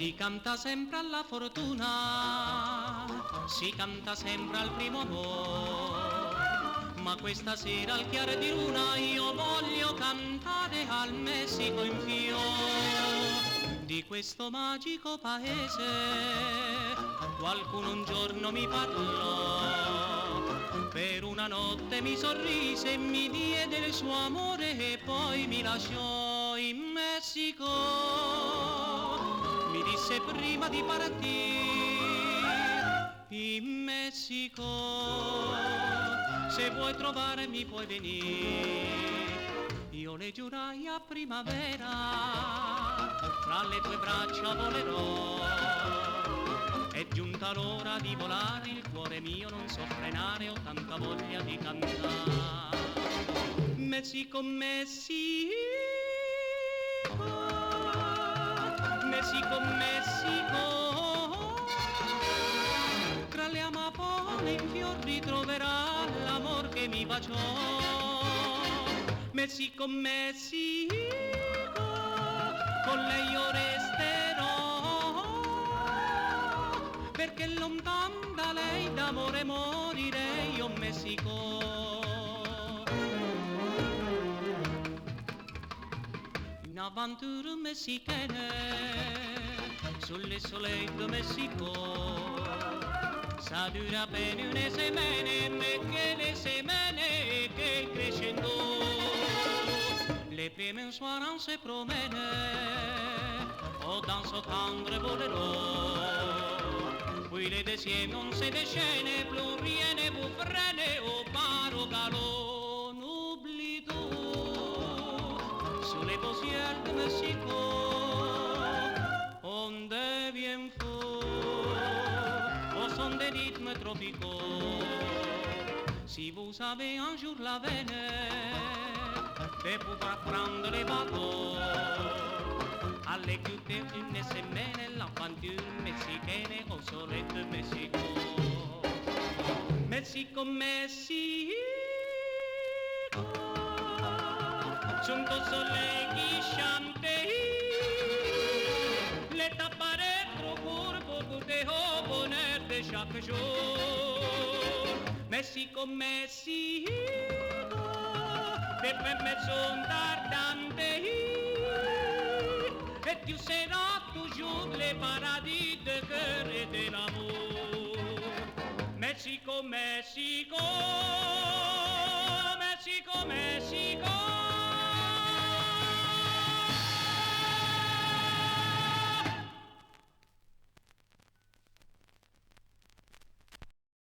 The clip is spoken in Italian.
Si canta sempre alla fortuna, si canta sempre al primo amore, ma questa sera al chiaro di luna io voglio cantare al Messico in fiore di questo magico paese. Qualcuno un giorno mi parlò, per una notte mi sorrise e mi diede il suo amore e poi mi lasciò in Messico. Mi disse prima di partire in Messico, se vuoi trovarmi puoi venire. Io le giurai a primavera, fra le tue braccia volerò. È giunta l'ora di volare, il cuore mio non so frenare, ho tanta voglia di cantare. Messico, Messico, Messico, Messico, tra le amapolle in fior ritroverà l'amor che mi baciò. Messico, Messico, con lei io resterò, perché lontan da lei d'amore morirei, oh Messico. Un'avventura messicana sulle sole de Messico, ça dura à peine une semaine, mais que les semaines que crescendo. Les premiers soirs on se promène, on danse au tendre bolero, puis les deuxièmes on se déchaîne, plus rien ne vous freine, au part au galop, on oublie tout, sous les beaux ciels de Mexico, on devient fou, au son des rythmes tropicaux. Si vous avez un jour la veine de pouvoir prendre les bateaux, allez goûter une semaine l'aventure mexicaine au soleil de Mexico. Mexico, Mexico, junto au soleil qui chante, l'état paraît trop court pour goûter au bonheur de chaque jour. Mexico, Mexico, te promets son ardente, et tu seras toujours le paradis de cœur et de l'amour. Mexico, Mexico.